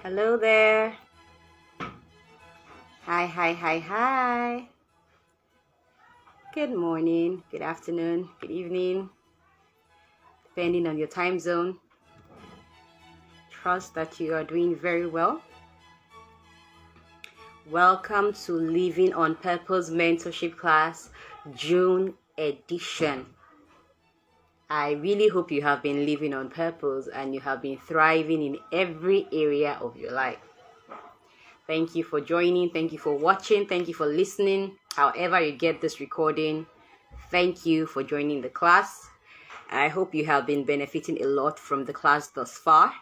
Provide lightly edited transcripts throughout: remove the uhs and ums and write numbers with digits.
Hello there. Hi. Good morning, good afternoon, good evening, depending on your time zone. Trust that you are doing very well. Welcome to Living on Purpose Mentorship Class, June edition. I really hope you have been living on purpose and you have been thriving in every area of your life. Thank you for joining. Thank you for watching. Thank you for listening. However you get this recording, thank you for joining the class. I hope you have been benefiting a lot from the class thus far.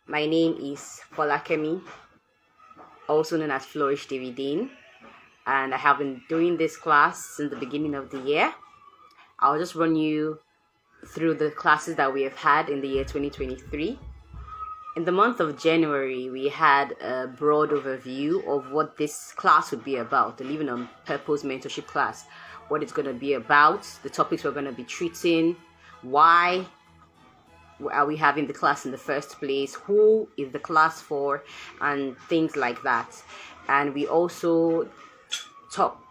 My name is Folakemi, also known as Flourish Davidine, and I have been doing this class since the beginning of the year. I'll just run you through the classes that we have had in the year 2023. In the month of January, we had a broad overview of what this class would be about, the Living on Purpose Mentorship class, what it's going to be about, the topics we're going to be treating, why are we having the class in the first place, who is the class for, and things like that. And we also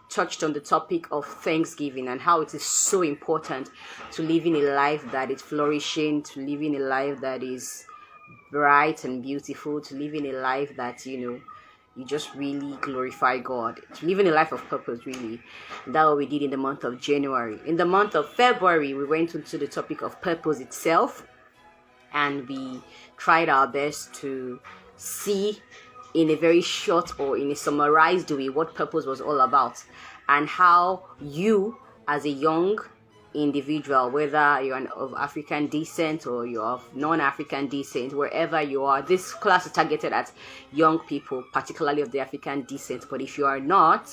touched on the topic of Thanksgiving and how it is so important to living a life that is flourishing, to living a life that is bright and beautiful, to living a life that you just really glorify God, to living a life of purpose, really. That's what we did in the month of January. In the month of February, we went into the topic of purpose itself, and we tried our best to see in a very short or in a summarized way what purpose was all about, and how you as a young individual, whether you're of African descent or you're of non-African descent, wherever you are, this class is targeted at young people, particularly of the African descent. But if you are not,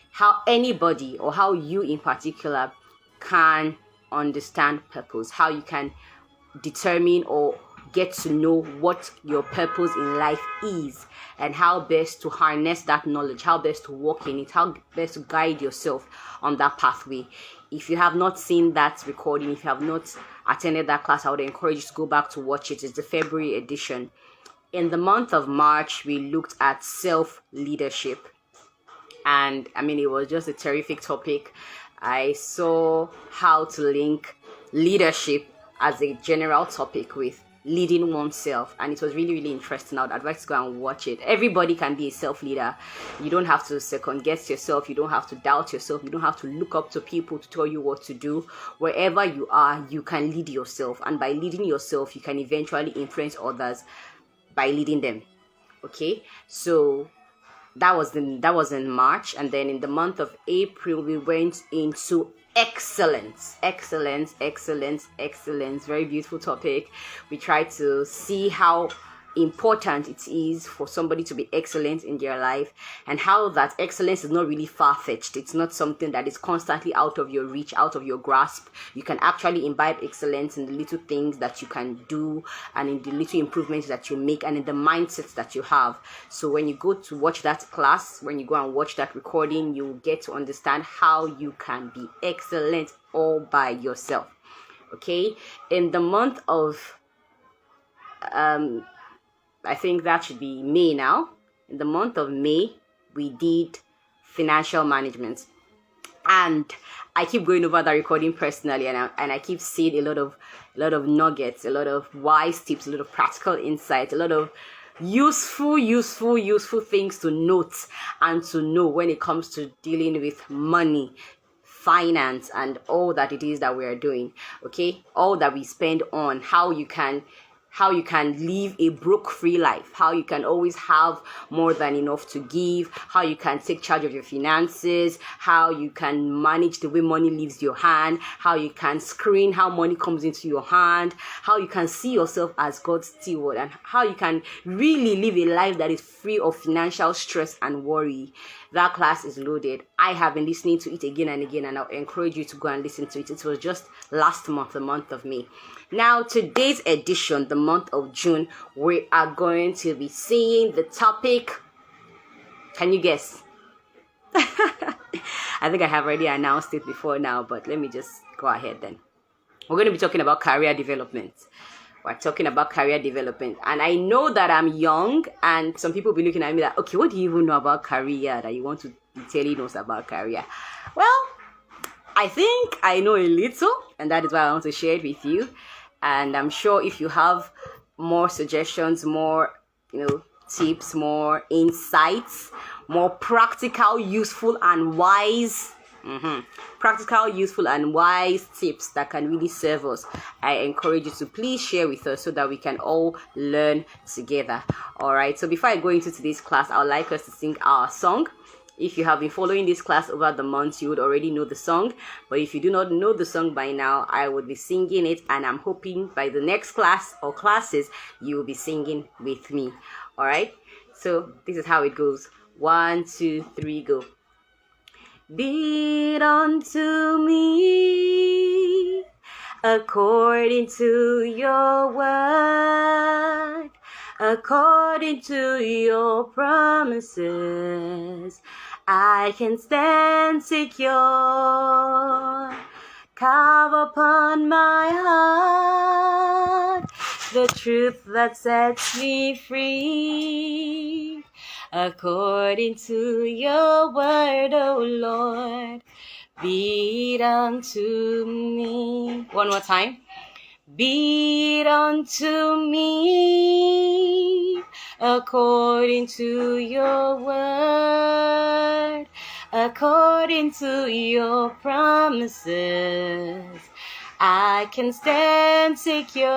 how anybody or how you in particular can understand purpose, how you can determine or get to know what your purpose in life is, and how best to harness that knowledge, how best to walk in it, how best to guide yourself on that pathway. If you have not seen that recording, if you have not attended that class, I would encourage you to go back to watch it. It's the February edition. In the month of March, we looked at self-leadership, and it was just a terrific topic. I saw how to link leadership as a general topic with leading oneself, and it was really, really interesting. I would advise to go and watch it. Everybody can be a self-leader. You don't have to second guess yourself. You don't have to doubt yourself. You don't have to look up to people to tell you what to do. Wherever you are, you can lead yourself, and by leading yourself, you can eventually influence others by leading them. Okay, so that was in March, and then in the month of April we went into excellence. Very beautiful topic. We tried to see how important it is for somebody to be excellent in their life, and how that excellence is not really far-fetched. It's not something that is constantly out of your reach, out of your grasp. You can actually imbibe excellence in the little things that you can do, and in the little improvements that you make, and in the mindsets that you have. So when you go to watch that class, when you go and watch that recording, you will get to understand how you can be excellent all by yourself. Okay, in the month of I think that should be May now. In the month of May, we did financial management. And I keep going over that recording personally, and I keep seeing a lot of nuggets, a lot of wise tips, a lot of practical insights, a lot of useful things to note and to know when it comes to dealing with money, finance, and all that it is that we are doing. Okay, all that we spend on, how you can live a broke-free life, how you can always have more than enough to give, how you can take charge of your finances, how you can manage the way money leaves your hand, how you can screen how money comes into your hand, how you can see yourself as God's steward, and how you can really live a life that is free of financial stress and worry. That class is loaded. I have been listening to it again and again, and I'll encourage you to go and listen to it. It was just last month, the month of May. Now, today's edition, the month of June, we are going to be seeing the topic. Can you guess? I think I have already announced it before now, but let me just go ahead then. We're going to be talking about career development. We're talking about career development. And I know that I'm young, and some people will be looking at me like, okay, what do you even know about career that you want to be telling us about career? Well, I think I know a little, and that is why I want to share it with you. And I'm sure if you have more suggestions, more, tips, more insights, more practical, useful, and wise practical, useful, and wise tips that can really serve us, I encourage you to please share with us so that we can all learn together. All right, so before I go into today's class, I would like us to sing our song. If you have been following this class over the months, you would already know the song. But if you do not know the song by now, I would be singing it, and I'm hoping by the next class or classes, you will be singing with me. All right, so this is how it goes. 1, 2, 3, go. Be it unto me according to your word, according to your promises. I can stand secure. Carve upon my heart the truth that sets me free. According to your word, O Lord, be it unto me. One more time. Be it unto me, according to your word, according to your promises. I can stand secure.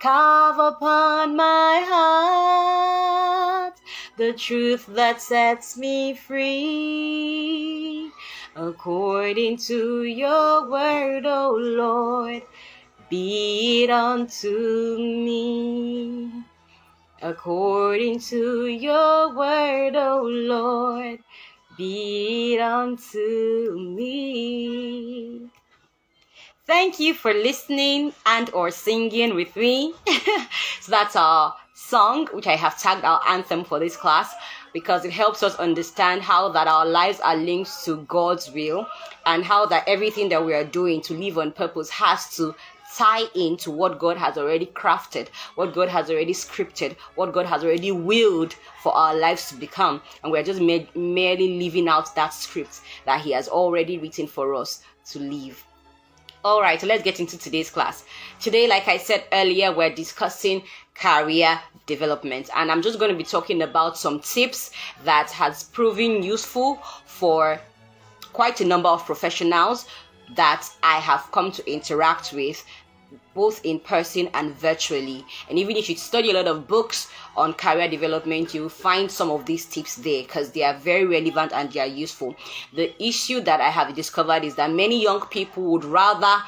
Carve upon my heart the truth that sets me free. According to your word, O Lord, be it unto me. According to your word, O Lord, be it unto me. Thank you for listening and or singing with me. So that's our song, which I have tagged our anthem for this class, because it helps us understand how that our lives are linked to God's will, and how that everything that we are doing to live on purpose has to tie into what God has already crafted, what God has already scripted, what God has already willed for our lives to become. And we're just merely living out that script that He has already written for us to live. All right, so let's get into today's class. Today, like I said earlier, we're discussing career development, and I'm just going to be talking about some tips that has proven useful for quite a number of professionals that I have come to interact with, both in person and virtually. And even if you study a lot of books on career development, you'll find some of these tips there because they are very relevant and they are useful. The issue that I have discovered is that many young people would rather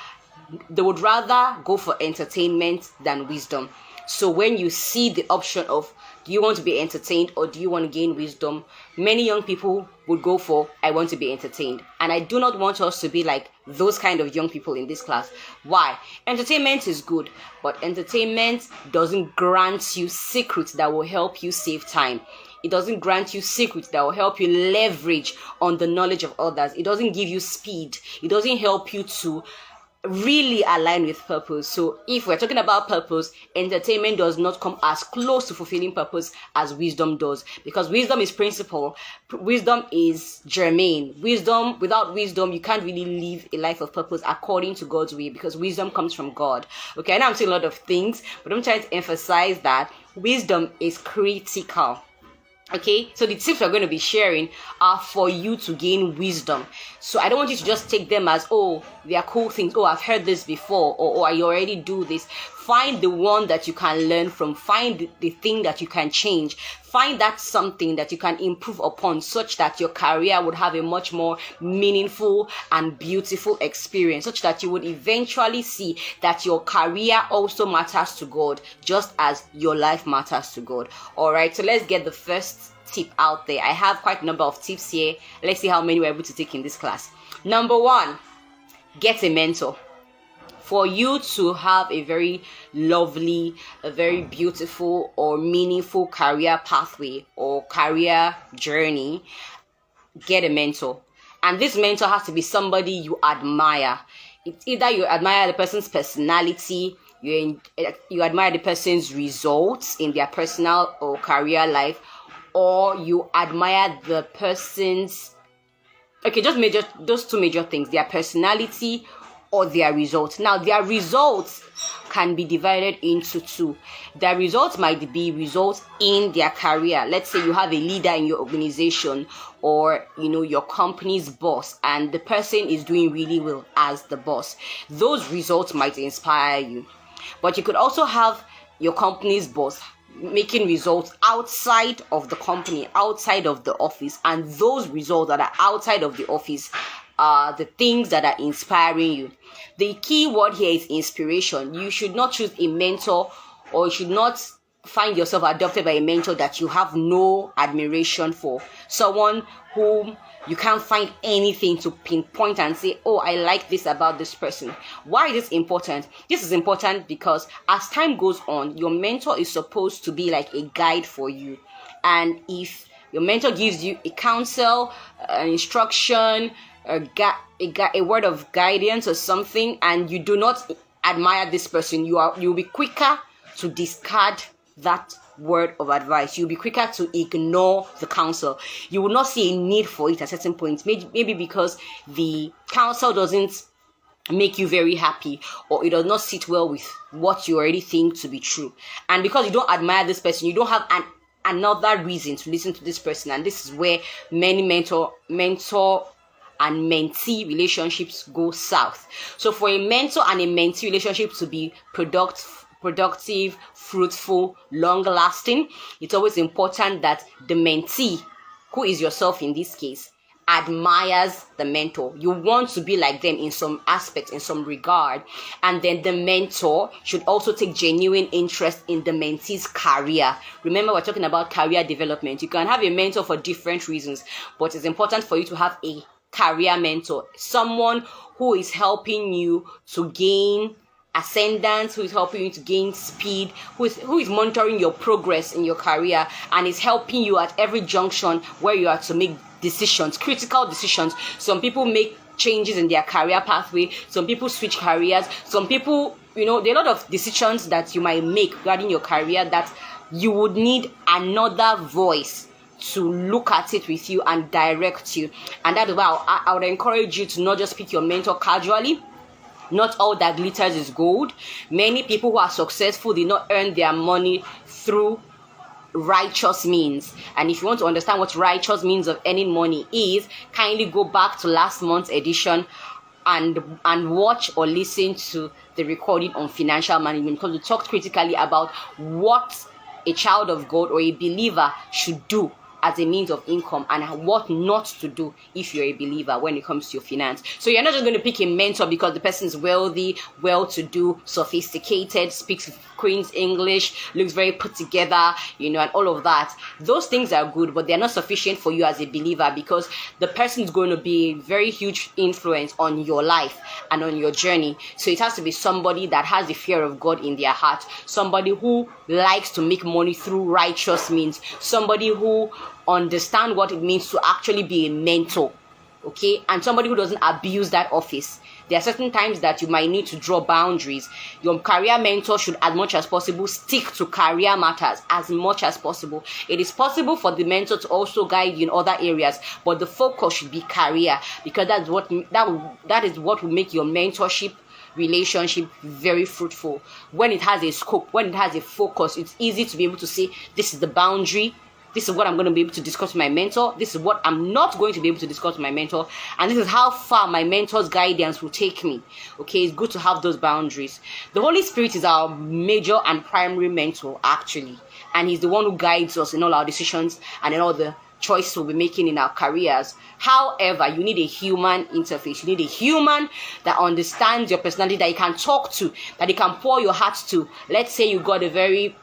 go for entertainment than wisdom. So when you see the option of, do you want to be entertained or do you want to gain wisdom, many young people would go for, I want to be entertained. And I do not want us to be like those kind of young people in this class. Why? Entertainment is good, but entertainment doesn't grant you secrets that will help you save time. It doesn't grant you secrets that will help you leverage on the knowledge of others. It doesn't give you speed. It doesn't help you to really align with purpose. So if we're talking about purpose, entertainment does not come as close to fulfilling purpose as wisdom does, because wisdom is principle, wisdom is germane. Without wisdom, you can't really live a life of purpose according to God's way, because wisdom comes from God. Okay, I know I'm saying a lot of things, but I'm trying to emphasize that wisdom is critical. Okay, so the tips we're going to be sharing are for you to gain wisdom. So I don't want you to just take them as, oh, they are cool things. Oh, I've heard this before. Or, oh, I already do this. Find the one that you can learn from. Find the thing that you can change. Find that something that you can improve upon, such that your career would have a much more meaningful and beautiful experience, such that you would eventually see that your career also matters to God, just as your life matters to God. All right, so let's get the first tip out there. I have quite a number of tips here. Let's see how many we're able to take in this class. Number 1, get a mentor. For you to have a very lovely, a very beautiful or meaningful career pathway or career journey, get a mentor. And this mentor has to be somebody you admire. It's either you admire the person's personality, you admire the person's results in their personal or career life, or you admire the person's, okay, those two major things, their personality or their results. Now, their results can be divided into two. Their results might be results in their career. Let's say you have a leader in your organization, or your company's boss, and the person is doing really well as the boss. Those results might inspire you. But you could also have your company's boss making results outside of the company, outside of the office, and those results that are outside of the office are the things that are inspiring you. The key word here is inspiration. You should not choose a mentor, or you should not find yourself adopted by a mentor that you have no admiration for. Someone whom you can't find anything to pinpoint and say, oh, I like this about this person. Why is this important? This is important because as time goes on, your mentor is supposed to be like a guide for you. And if your mentor gives you a counsel, an instruction, a word of guidance or something, and you do not admire this person, you'll be quicker to discard that word of advice. You'll be quicker to ignore the counsel. You will not see a need for it at certain points, maybe because the counsel doesn't make you very happy, or it does not sit well with what you already think to be true. And because you don't admire this person, you don't have another reason to listen to this person. And this is where many mentor and mentee relationships go south. So for a mentor and a mentee relationship to be productive, fruitful, long-lasting, it's always important that the mentee, who is yourself in this case, admires the mentor. You want to be like them in some aspects, in some regard. And then the mentor should also take genuine interest in the mentee's career. Remember, we're talking about career development. You can have a mentor for different reasons, but it's important for you to have a career mentor, someone who is helping you to gain ascendance, who is helping you to gain speed, who is monitoring your progress in your career, and is helping you at every junction where you are to make decisions, critical decisions. Some people make changes in their career pathway, some people switch careers, some people, there are a lot of decisions that you might make regarding your career that you would need another voice to look at it with you and direct you. And that is why I would encourage you to not just pick your mentor casually. Not all that glitters is gold. Many people who are successful did not earn their money through righteous means. And if you want to understand what righteous means of earning money is, kindly go back to last month's edition and watch or listen to the recording on financial management, because we talked critically about what a child of God or a believer should do as a means of income, and what not to do if you're a believer when it comes to your finance. So you're not just going to pick a mentor because the person is wealthy, well-to-do, sophisticated, speaks Queen's English, looks very put together, and all of that. Those things are good, but they're not sufficient for you as a believer, because the person is going to be a very huge influence on your life and on your journey. So it has to be somebody that has the fear of God in their heart, somebody who likes to make money through righteous means, somebody who understand what it means to actually be a mentor, okay, and somebody who doesn't abuse that office. There are certain times that you might need to draw boundaries. Your career mentor should, as much as possible, stick to career matters as much as possible. It is possible for the mentor to also guide you in other areas, but the focus should be career, because that is what will make your mentorship relationship very fruitful. When it has a scope, when it has a focus, it's easy to be able to say, this is the boundary, this is what I'm going to be able to discuss with my mentor, this is what I'm not going to be able to discuss with my mentor, and this is how far my mentor's guidance will take me. Okay, it's good to have those boundaries. The Holy Spirit is our major and primary mentor, actually, and he's the one who guides us in all our decisions and in all the choices we'll be making in our careers. However, you need a human interface. You need a human that understands your personality, that you can talk to, that you can pour your heart to. Let's say you got a very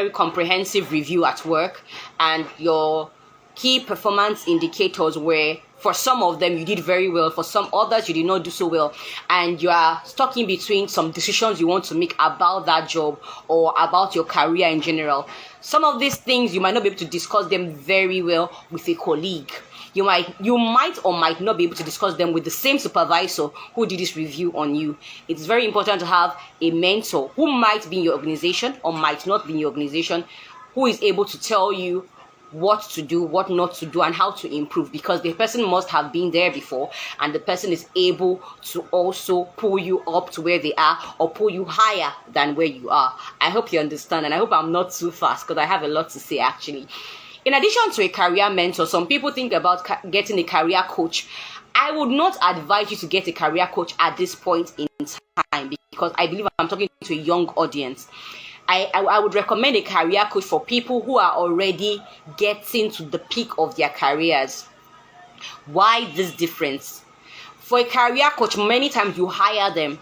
comprehensive review at work, and your key performance indicators were, for some of them you did very well, for some others you did not do so well, and you are stuck in between some decisions you want to make about that job or about your career in general. Some of these things you might not be able to discuss them very well with a colleague. You might or might not be able to discuss them with the same supervisor who did this review on you. It's very important to have a mentor who might be in your organization or might not be in your organization, who is able to tell you what to do, what not to do, and how to improve, because the person must have been there before, and the person is able to also pull you up to where they are or pull you higher than where you are. I hope you understand, and I hope I'm not too fast because I have a lot to say actually. In addition to a career mentor, some people think about getting a career coach. I would not advise you to get a career coach at this point in time, because I believe I'm talking to a young audience. I would recommend a career coach for people who are already getting to the peak of their careers. Why this difference? For a career coach, many times you hire them,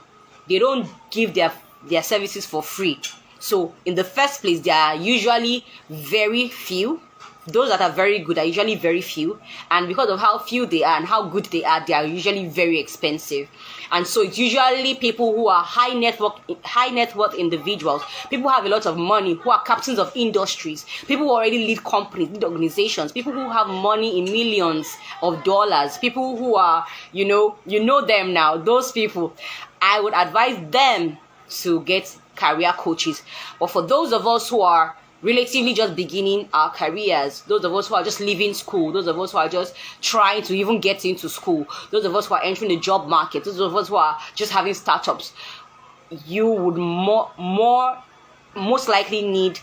they don't give their services for free. So in the first place, they are usually very few. Those that are very good are usually very few, and because of how few they are and how good they are usually very expensive. And so it's usually people who are high net worth individuals, people who have a lot of money, who are captains of industries, people who already lead companies, lead organizations, people who have money in millions of dollars, people who are, you know them now. Those people, I would advise them to get career coaches. But for those of us who are relatively just beginning our careers, those of us who are just leaving school, those of us who are just trying to even get into school, those of us who are entering the job market, those of us who are just having startups, you would most likely need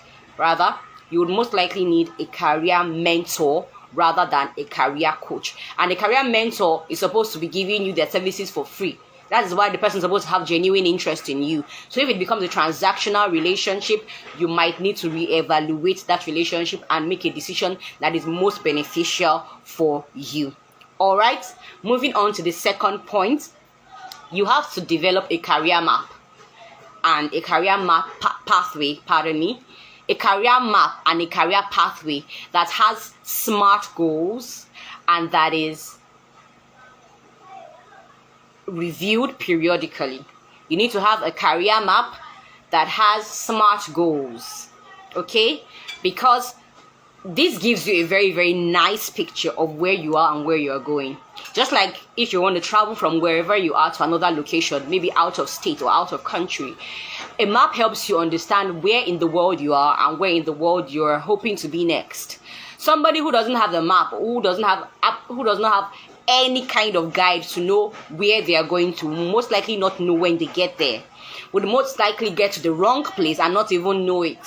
a career mentor rather than a career coach. And a career mentor is supposed to be giving you their services for free. That is why the person is supposed to have genuine interest in you. So if it becomes a transactional relationship, you might need to reevaluate that relationship and make a decision that is most beneficial for you. All right, moving on to the second point, you have to develop a career map and a career map pathway, a career map and a career pathway that has SMART goals and that is reviewed periodically. You need to have a career map that has SMART goals, okay? Because this gives you a very, very nice picture of where you are and where you are going. Just like if you want to travel from wherever you are to another location, maybe out of state or out of country, a map helps you understand where in the world you are and where in the world you're hoping to be next. Somebody who doesn't have the map, who does not have any kind of guide to know where they are going to, most likely not know when they get there, would most likely get to the wrong place and not even know it.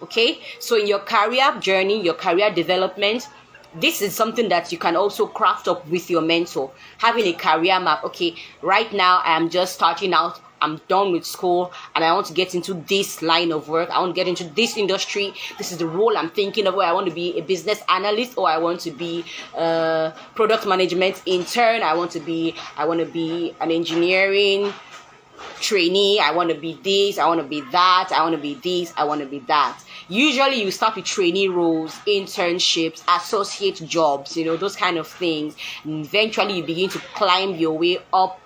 Okay, so in your career journey, your career development, this is something that you can also craft up with your mentor. Having a career map. Okay, right now I am just starting out, I'm done with school and I want to get into this line of work. I want to get into this industry. This is the role I'm thinking of, where I want to be a business analyst, or I want to be a product management intern. I want to be an engineering trainee. I want to be this, I want to be that, I want to be this, I want to be that. Usually you start with trainee roles, internships, associate jobs, those kind of things. And eventually you begin to climb your way up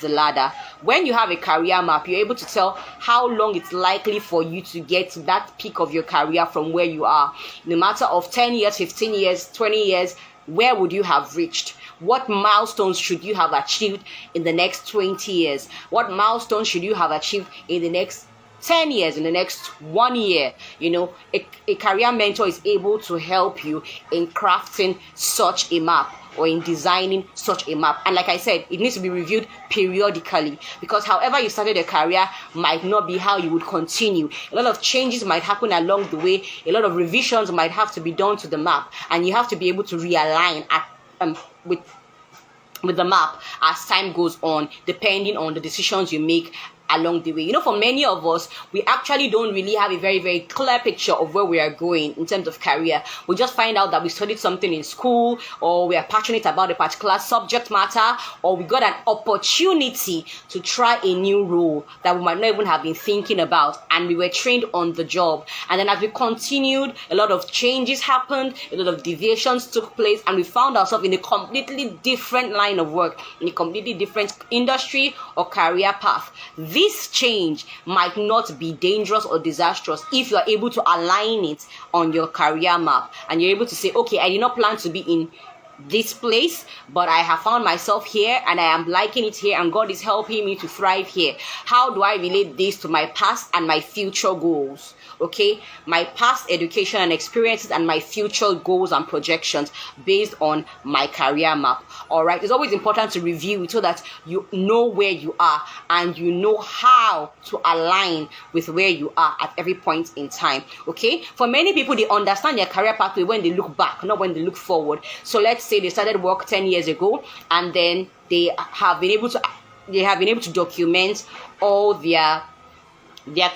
the ladder. When you have a career map, you're able to tell how long it's likely for you to get to that peak of your career from where you are. In a matter of 10 years, 15 years, 20 years, where would you have reached? What milestones should you have achieved in the next 20 years? What milestones should you have achieved in the next 10 years, in the next 1 year? A career mentor is able to help you in crafting such a map or in designing such a map. And like I said, it needs to be reviewed periodically, because however you started a career might not be how you would continue. A lot of changes might happen along the way. A lot of revisions might have to be done to the map, and you have to be able to realign with the map as time goes on, depending on the decisions you make along the way. For many of us, we actually don't really have a very, very clear picture of where we are going in terms of career. We just find out that we studied something in school, or we are passionate about a particular subject matter, or we got an opportunity to try a new role that we might not even have been thinking about, and we were trained on the job. And then as we continued, a lot of changes happened, a lot of deviations took place, and we found ourselves in a completely different line of work, in a completely different industry or career path. This change might not be dangerous or disastrous if you are able to align it on your career map, and you're able to say, okay, I did not plan to be in this place, but I have found myself here and I am liking it here, and God is helping me to thrive here. How do I relate this to my past and my future goals? Okay, my past education and experiences and my future goals and projections based on my career map. All right, it's always important to review it so that you know where you are and you know how to align with where you are at every point in time. Okay, for many people, they understand their career pathway when they look back, not when they look forward. So let's say they started work 10 years ago, and then they have been able to document all their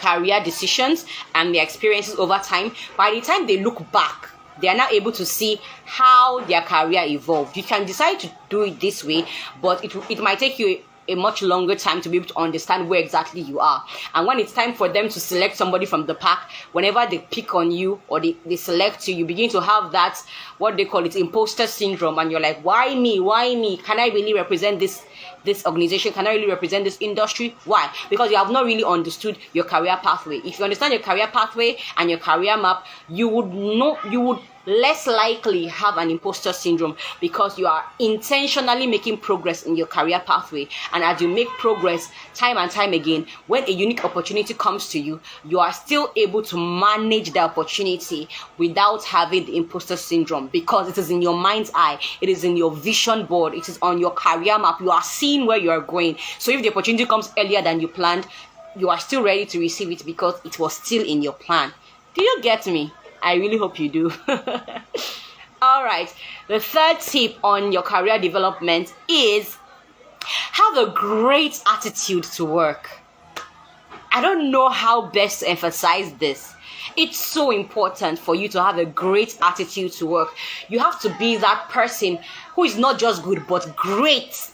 career decisions and their experiences over time. By the time they look back, they are now able to see how their career evolved. You can decide to do it this way, but it might take you a much longer time to be able to understand where exactly you are. And when it's time for them to select somebody from the pack, whenever they pick on you or they select you, you begin to have that, what they call it, imposter syndrome, and you're like, why me? Can I really represent this organization? Can I really represent this industry? Why? Because you have not really understood your career pathway. If you understand your career pathway and your career map, you would less likely have an imposter syndrome, because you are intentionally making progress in your career pathway. And as you make progress time and time again, when a unique opportunity comes to you, you are still able to manage the opportunity without having the imposter syndrome, because it is in your mind's eye, it is in your vision board, it is on your career map. You are seeing where you are going. So if the opportunity comes earlier than you planned, you are still ready to receive it because it was still in your plan. Do you get me? I really hope you do. All right. The third tip on your career development is have a great attitude to work. I don't know how best to emphasize this. It's so important for you to have a great attitude to work. You have to be that person who is not just good, but great.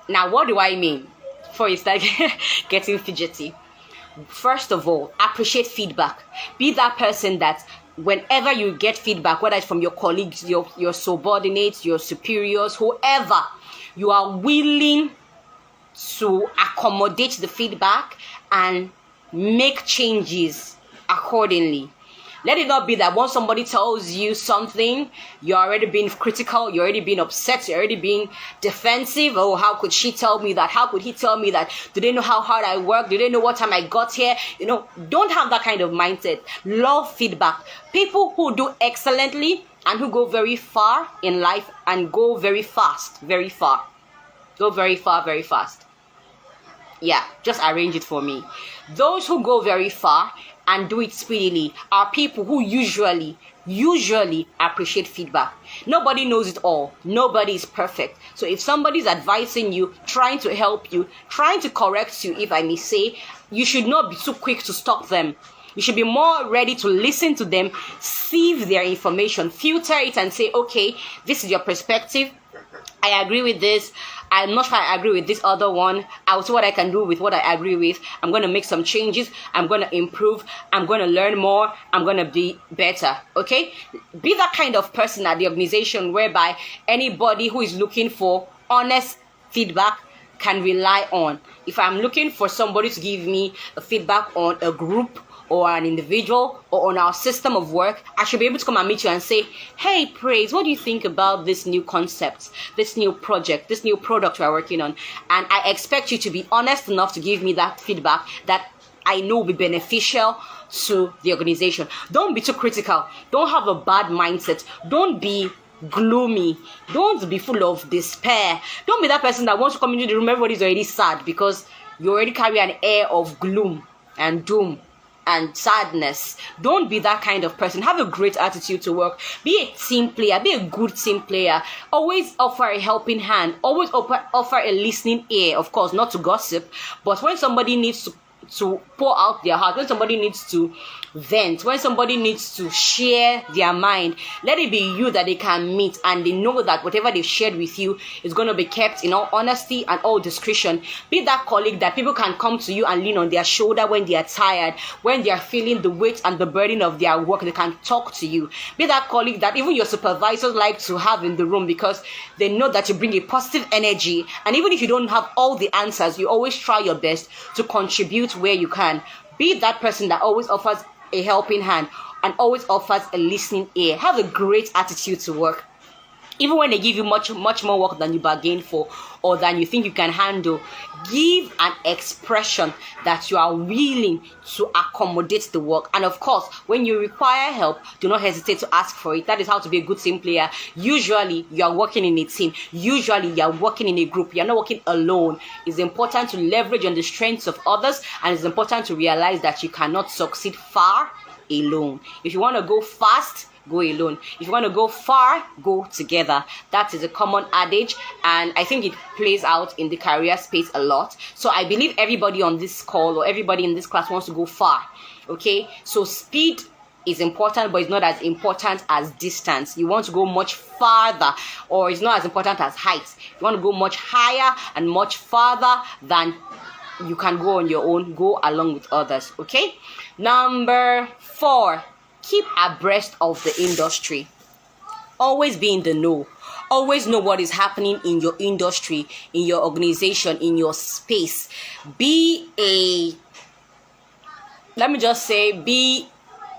Now, what do I mean? Before you start getting fidgety. First of all, appreciate feedback. Be that person that whenever you get feedback, whether it's from your colleagues, your subordinates, your superiors, whoever, you are willing to accommodate the feedback and make changes accordingly. Let it not be that once somebody tells you something, you're already being critical, you're already being upset, you're already being defensive. Oh, how could she tell me that? How could he tell me that? Do they know how hard I work? Do they know what time I got here? Don't have that kind of mindset. Love feedback. People who do excellently and who go very far in life and go very fast, very far. Go very far, very fast. Yeah, just arrange it for me. Those who go very far and do it speedily are people who usually appreciate feedback. Nobody knows it all. Nobody is perfect. So if somebody's advising you, trying to help you, trying to correct you, if I may say, you should not be too quick to stop them. You should be more ready to listen to them, sieve their information, filter it and say, okay, this is your perspective. I agree with this. I'm not sure I agree with this other one. I'll see what I can do with what I agree with. I'm going to make some changes. I'm going to improve. I'm going to learn more. I'm going to be better. Okay? Be that kind of person at the organization whereby anybody who is looking for honest feedback can rely on. If I'm looking for somebody to give me a feedback on a group or an individual or on our system of work, I should be able to come and meet you and say, hey, Praise, what do you think about this new concept, this new project, this new product we're working on? And I expect you to be honest enough to give me that feedback that I know will be beneficial to the organization. Don't be too critical. Don't have a bad mindset. Don't be gloomy. Don't be full of despair. Don't be that person that wants to come into the room, everybody's already sad because you already carry an air of gloom and doom and sadness. Don't be that kind of person. Have a great attitude to work. Be a team player. Be a good team player. Always offer a helping hand. Always offer a listening ear. Of course, not to gossip, but when somebody needs to pour out their heart, when somebody needs to vent, when somebody needs to share their mind, let it be you that they can meet and they know that whatever they've shared with you is going to be kept in all honesty and all discretion. Be that colleague that people can come to you and lean on their shoulder when they are tired, when they are feeling the weight and the burden of their work, they can talk to you. Be that colleague that even your supervisors like to have in the room because they know that you bring a positive energy, and even if you don't have all the answers, you always try your best to contribute where you can. Be that person that always offers a helping hand and always offers a listening ear. Have a great attitude to work. Even when they give you much more work than you bargained for or than you think you can handle, give an expression that you are willing to accommodate the work. And of course, when you require help, do not hesitate to ask for it. That is how to be a good team player. Usually you are working in a team. Usually you are working in a group. You are not working alone. It's important to leverage on the strengths of others, and it's important to realize that you cannot succeed far alone. If you want to go fast, go alone. If you want to go far, go together. That is a common adage, and I think it plays out in the career space a lot. So I believe everybody on this call or everybody in this class wants to go far. Okay, so speed is important, but it's not as important as distance. You want to go much farther, or it's not as important as height. You want to go much higher and much farther than you can go on your own. Go along with others. Okay, number 4, keep abreast of the industry. Always be in the know. Always know what is happening in your industry, in your organization, in your space. Be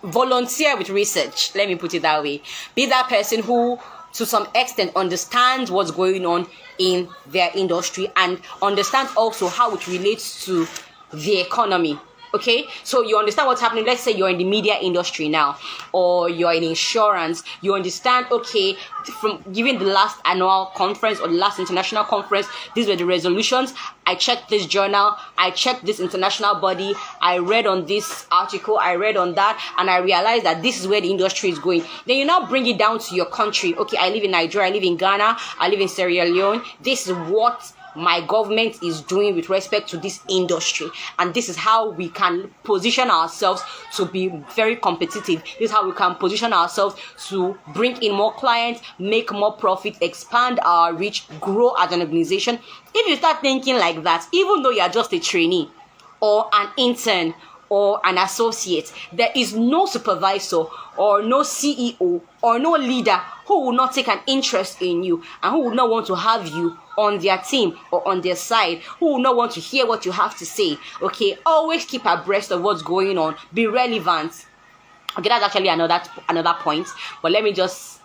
volunteer with research. Let me put it that way. Be that person who, to some extent, understands what's going on in their industry and understands also how it relates to the economy. Okay, so you understand what's happening. Let's say you're in the media industry now, or you're in insurance. You understand, okay, from given the last annual conference or the last international conference, these were the resolutions. I checked this journal, I checked this international body, I read on this article, I read on that, and I realized that this is where the industry is going. Then you now bring it down to your country. Okay, I live in Nigeria, I live in Ghana, I live in Sierra Leone. This is what my government is doing with respect to this industry, and this is how we can position ourselves to be very competitive. This is how we can position ourselves to bring in more clients, make more profit, expand our reach, grow as an organization. If you start thinking like that, even though you are just a trainee or an intern or an associate, there is no supervisor or no CEO or no leader who will not take an interest in you and who will not want to have you on their team or on their side, who will not want to hear what you have to say. Okay, always keep abreast of what's going on. Be relevant. Okay, that's actually another point, but let me just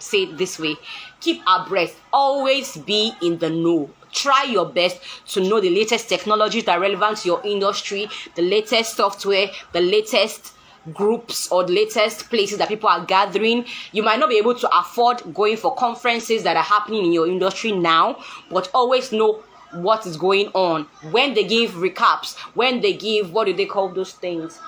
say it this way. Keep abreast. Always be in the know. Try your best to know the latest technologies that are relevant to your industry, the latest software, the latest groups or the latest places that people are gathering. You might not be able to afford going for conferences that are happening in your industry now, but always know what is going on. When they give recaps, when they give, what do they call those things?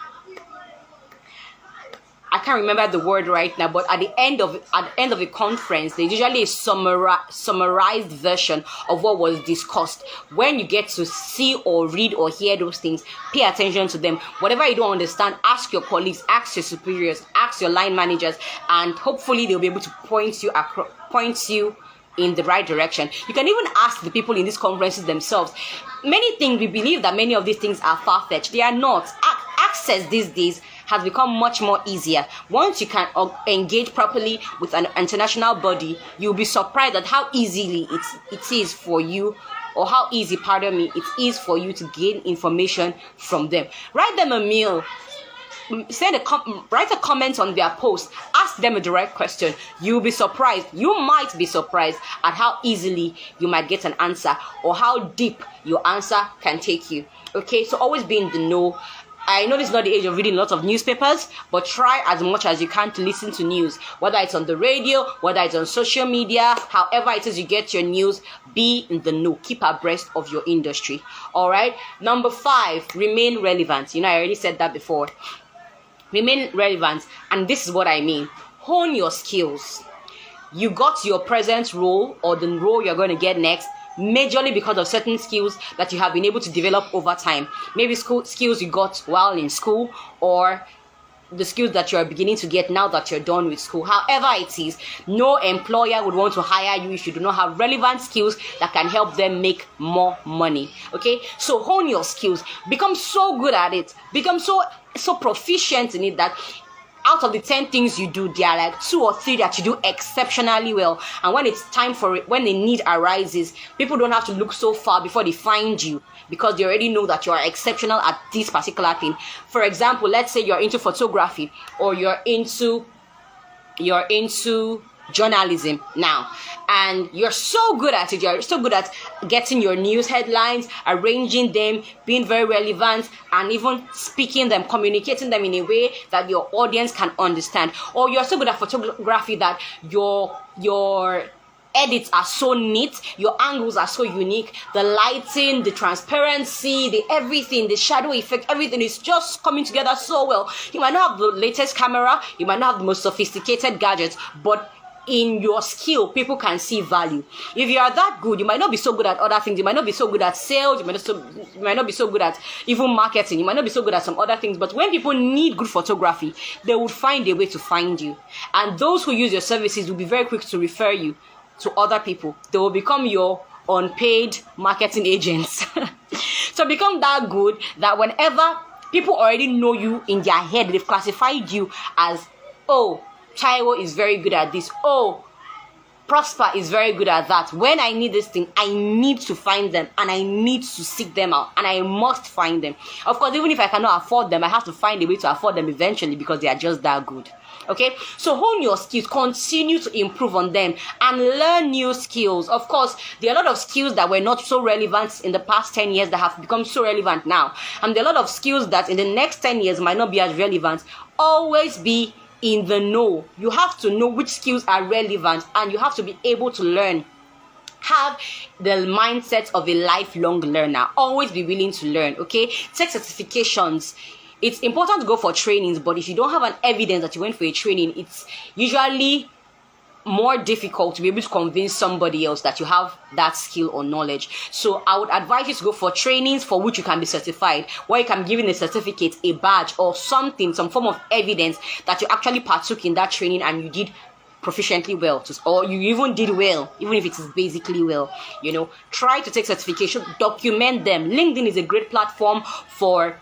I can't remember the word right now, but at the end of the conference, there's usually a summarized version of what was discussed. When you get to see or read or hear those things, pay attention to them. Whatever you don't understand, ask your colleagues, ask your superiors, ask your line managers, and hopefully they'll be able to point you in the right direction. You can even ask the people in these conferences themselves. Many things, we believe that many of these things are far-fetched. They are not. Access these days has become much more easier. Once you can engage properly with an international body, you'll be surprised at how easily it is for you, or how easy, it is for you to gain information from them. Write them a mail. Write a comment on their post. Ask them a direct question. You'll be surprised. You might be surprised at how easily you might get an answer, or how deep your answer can take you. Okay, so always be in the know. I know this is not the age of reading lots of newspapers, but try as much as you can to listen to news, whether it's on the radio, whether it's on social media, however it is you get your news. Be in the know. Keep abreast of your industry. All right. Number 5, remain relevant. I already said that before. Remain relevant, and this is what I mean. Hone your skills. You got your present role or the role you're going to get next majorly because of certain skills that you have been able to develop over time. Maybe skills you got while in school, or the skills that you're beginning to get now that you're done with school. However it is, no employer would want to hire you if you do not have relevant skills that can help them make more money. Okay, so hone your skills. Become so good at it. Become so proficient in it that out of the 10 things you do, there are like 2 or 3 that you do exceptionally well. And when it's time for it, when the need arises, people don't have to look so far before they find you, because they already know that you are exceptional at this particular thing. For example, let's say you're into photography, or you're into journalism now, and you're so good at it. You're so good at getting your news headlines, arranging them, being very relevant, and even speaking them, communicating them in a way that your audience can understand. Or you're so good at photography that your edits are so neat, your angles are so unique, the lighting, the transparency, the everything, the shadow effect, everything is just coming together so well. You might not have the latest camera, you might not have the most sophisticated gadgets, but in your skill, people can see value. If you are that good, you might not be so good at other things. You might not be so good at sales. You might not be so good at even marketing. You might not be so good at some other things. But when people need good photography, they would find a way to find you. And those who use your services will be very quick to refer you to other people. They will become your unpaid marketing agents. So become that good that whenever people already know you in their head, they've classified you as, oh, Taiwo is very good at this. Oh, Prosper is very good at that. When I need this thing, I need to find them and I need to seek them out and I must find them. Of course, even if I cannot afford them, I have to find a way to afford them eventually because they are just that good. Okay, so hone your skills, continue to improve on them and learn new skills. Of course, there are a lot of skills that were not so relevant in the past 10 years that have become so relevant now. And there are a lot of skills that in the next 10 years might not be as relevant. Always be in the know. You have to know which skills are relevant and you have to be able to learn. Have the mindset of a lifelong learner. Always be willing to learn, okay? Take certifications. It's important to go for trainings, but if you don't have an evidence that you went for a training, it's usually more difficult to be able to convince somebody else that you have that skill or knowledge. So I would advise you to go for trainings for which you can be certified, where you can be given a certificate, a badge, or something, some form of evidence that you actually partook in that training and you did proficiently well, or you even did well, even if it is basically well. Try to take certification, document them. LinkedIn is a great platform for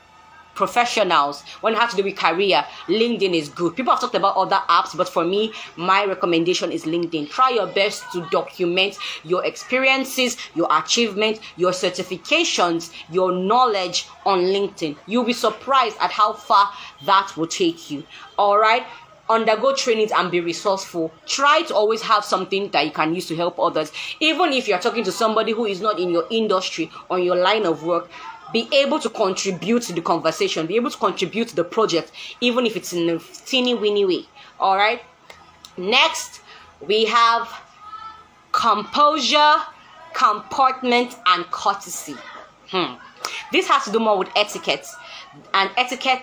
professionals. When it has to do with career, LinkedIn is good. People have talked about other apps, but for me, my recommendation is LinkedIn. Try your best to document your experiences, your achievements, your certifications, your knowledge on LinkedIn. You'll be surprised at how far that will take you. All right. Undergo trainings and be resourceful. Try to always have something that you can use to help others. Even if you're talking to somebody who is not in your industry or your line of work, be able to contribute to the conversation, be able to contribute to the project, even if it's in a teeny-weeny way. All right. Next, we have composure, comportment, and courtesy. This has to do more with etiquette. And etiquette,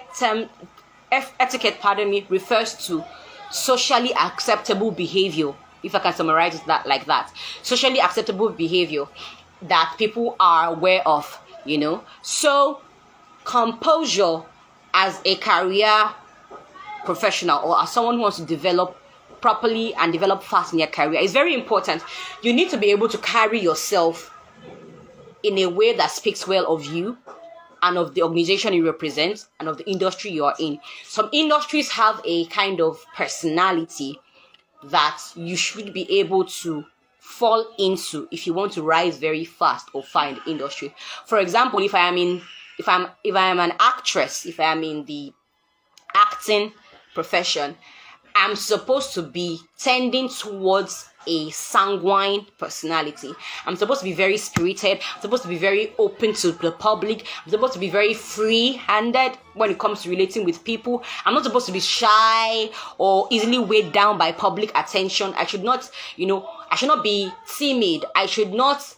refers to socially acceptable behavior. If I can summarize that like that, socially acceptable behavior that people are aware of. So composure as a career professional or as someone who wants to develop properly and develop fast in your career is very important. You need to be able to carry yourself in a way that speaks well of you and of the organization you represent and of the industry you are in. Some industries have a kind of personality that you should be able to fall into if you want to rise very fast or find industry. For example, if I am an actress, if I am in the acting profession, I'm supposed to be tending towards a sanguine personality. I'm supposed to be very spirited. I'm supposed to be very open to the public. I'm supposed to be very free-handed when it comes to relating with people. I'm not supposed to be shy or easily weighed down by public attention. I should not be timid. I should not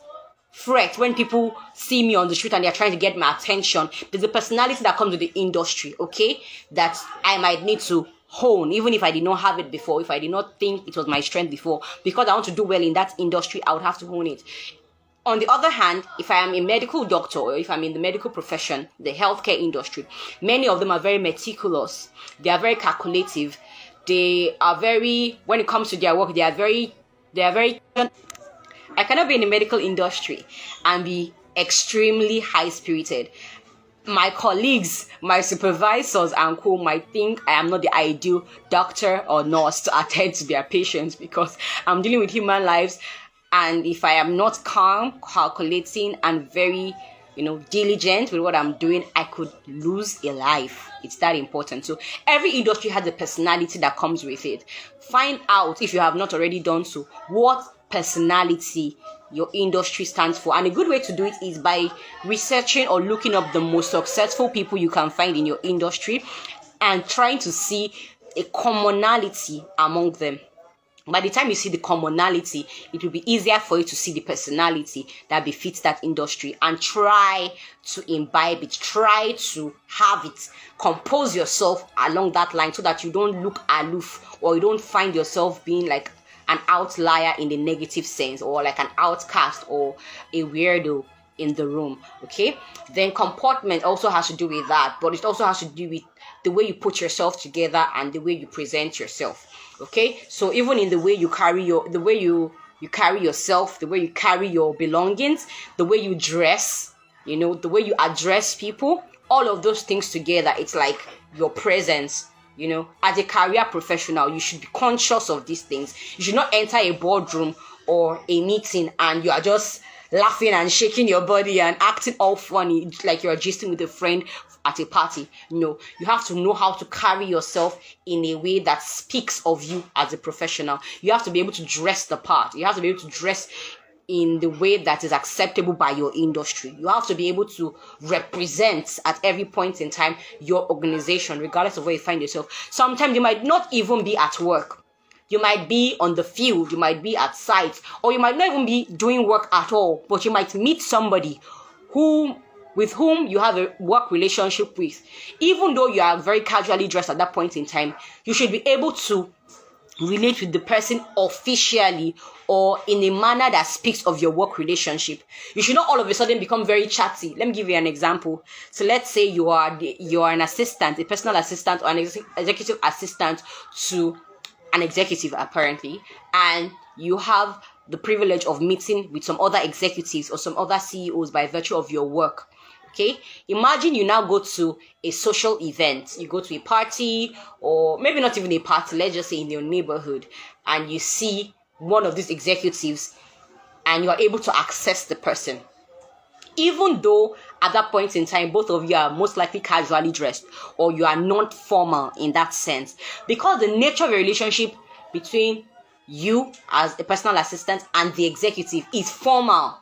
fret when people see me on the street and they're trying to get my attention. There's a personality that comes with the industry, okay, that I might need to hone, even if I did not have it before, if I did not think it was my strength before, because I want to do well in that industry, I would have to hone it. On the other hand, if I am a medical doctor or if I'm in the medical profession, the healthcare industry, many of them are very meticulous. They are very calculative. They are very, when it comes to their work, they are very, I cannot be in the medical industry and be extremely high-spirited. My colleagues, my supervisors and co might think I am not the ideal doctor or nurse to attend to their patients because I'm dealing with human lives, and if I am not calm, calculating, and very diligent with what I'm doing, I could lose a life. It's that important. So every industry has a personality that comes with it. Find out, if you have not already done so, what personality your industry stands for. And a good way to do it is by researching or looking up the most successful people you can find in your industry and trying to see a commonality among them. By the time you see the commonality, it will be easier for you to see the personality that befits that industry and try to imbibe it, try to have it, compose yourself along that line so that you don't look aloof or you don't find yourself being like an outlier in the negative sense or like an outcast or a weirdo in the room. Okay, then comportment also has to do with that, but it also has to do with the way you put yourself together and the way you present yourself. Okay, so even in the way you carry the way you carry yourself, the way you carry your belongings, the way you dress, the way you address people, all of those things together, it's like your presence. As a career professional, you should be conscious of these things. You should not enter a boardroom or a meeting and you are just laughing and shaking your body and acting all funny like you're gisting with a friend at a party. No, you have to know how to carry yourself in a way that speaks of you as a professional. You have to be able to dress the part. You have to be able to dress in the way that is acceptable by your industry. You have to be able to represent at every point in time your organization, regardless of where you find yourself. Sometimes you might not even be at work. You might be on the field, you might be at site, or you might not even be doing work at all, but you might meet somebody with whom you have a work relationship with. Even though you are very casually dressed at that point in time, you should be able to relate with the person officially or in a manner that speaks of your work relationship. You should not all of a sudden become very chatty. Let me give you an example. So let's say you are an assistant, a personal assistant or an executive assistant to an executive apparently, and you have the privilege of meeting with some other executives or some other CEOs by virtue of your work. Okay, imagine you now go to a social event, you go to a party, or maybe not even a party, let's just say in your neighborhood, and you see one of these executives and you are able to access the person. Even though at that point in time, both of you are most likely casually dressed or you are not formal in that sense, because the nature of your relationship between you as a personal assistant and the executive is formal.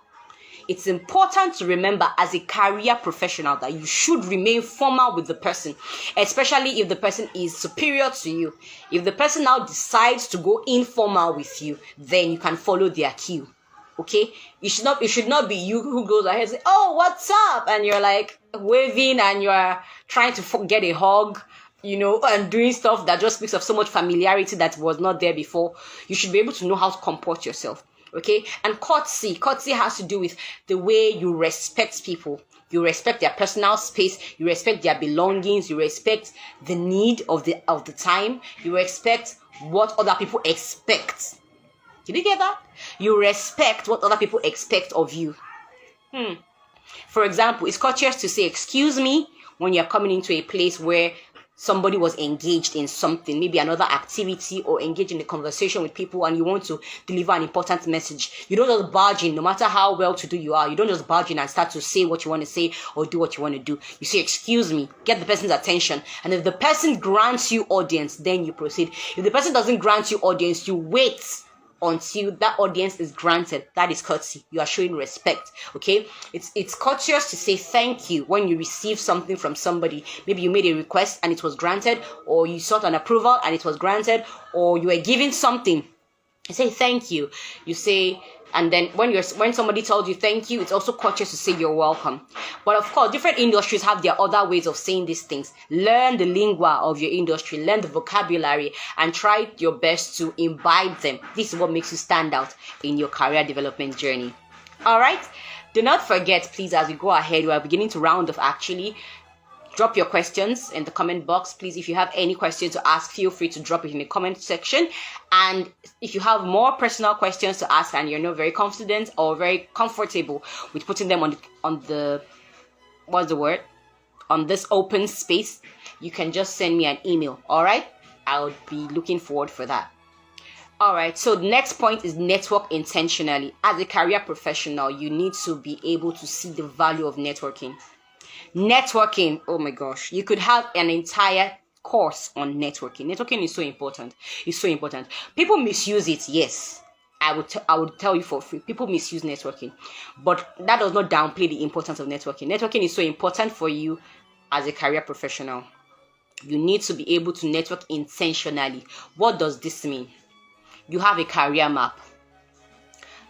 It's important to remember as a career professional that you should remain formal with the person, especially if the person is superior to you. If the person now decides to go informal with you, then you can follow their cue. Okay, it should not be you who goes ahead and say, "Oh, what's up?" and you're like waving and you're trying to get a hug, and doing stuff that just speaks of so much familiarity that was not there before. You should be able to know how to comport yourself. Okay, and courtesy has to do with the way you respect people. You respect their personal space, you respect their belongings, you respect the need of the time, you respect what other people expect. Did you get that? You respect what other people expect of you. For example, it's courteous to say "excuse me" when you're coming into a place where somebody was engaged in something, maybe another activity, or engaged in a conversation with people, and you want to deliver an important message. You don't just barge in, no matter how well-to-do you are. You don't just barge in and start to say what you want to say or do what you want to do. You say "excuse me," get the person's attention, and if the person grants you audience, then you proceed. If the person doesn't grant you audience, you wait until that audience is granted. That is courtesy. You are showing respect. Okay, it's courteous to say thank you when you receive something from somebody. Maybe you made a request and it was granted, or you sought an approval and it was granted, or you were given something. You say thank you. You say, and then when somebody tells you thank you, it's also courteous to say you're welcome. But of course, different industries have their other ways of saying these things. Learn the lingua of your industry, learn the vocabulary, and try your best to imbibe them. This is what makes you stand out in your career development journey. All right. Do not forget, please, as we go ahead, we are beginning to round off actually. Drop your questions in the comment box. Please, if you have any questions to ask, feel free to drop it in the comment section. And if you have more personal questions to ask and you're not very confident or very comfortable with putting them on this open space, you can just send me an email. All right, I'll be looking forward for that. All right, so the next point is network intentionally. As a career professional, you need to be able to see the value of networking. Networking, oh my gosh, you could have an entire course on networking. Networking is so important. It's so important. People misuse it, yes. I would tell you for free. People misuse networking, but that does not downplay the importance of networking. Networking is so important for you as a career professional. You need to be able to network intentionally. What does this mean? You have a career map.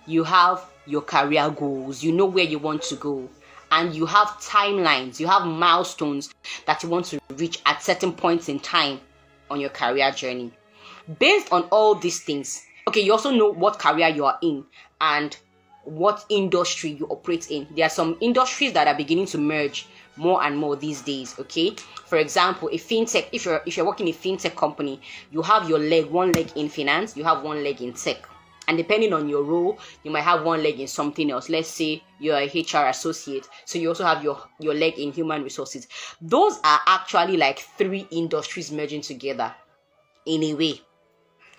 You have your career goals. You know where you want to go. And you have timelines. You have milestones that you want to reach at certain points in time on your career journey. Based on all these things, okay, you also know what career you are in and what industry you operate in. There are some industries that are beginning to merge more and more these days, okay? For example, a fintech, if you're working in a fintech company, you have one leg in finance, you have one leg in tech. And depending on your role, you might have one leg in something else. Let's say you're a HR associate, so you also have your leg in human resources. Those are actually like 3 industries merging together in a way.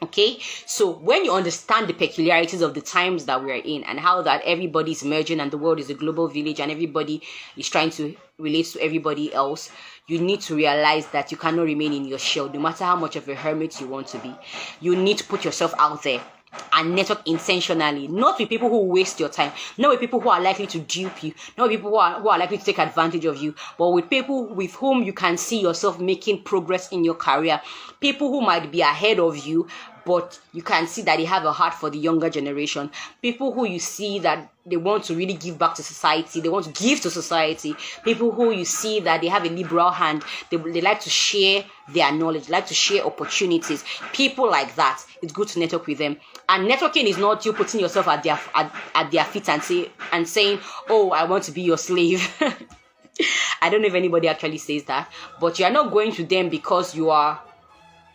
Okay, so when you understand the peculiarities of the times that we are in and how that everybody's merging and the world is a global village and everybody is trying to relate to everybody else, you need to realize that you cannot remain in your shell no matter how much of a hermit you want to be. You need to put yourself out there and network intentionally, not with people who waste your time, not with people who are likely to dupe you, not with people who are likely to take advantage of you, but with people with whom you can see yourself making progress in your career, people who might be ahead of you, but you can see that they have a heart for the younger generation, people who you see that they want to really give back to society, they want to give to society, people who you see that they have a liberal hand, they like to share their knowledge, like to share opportunities, people like that. It's good to network with them. And networking is not you putting yourself at their feet and saying, oh, I want to be your slave. I don't know if anybody actually says that, but you are not going to them because you are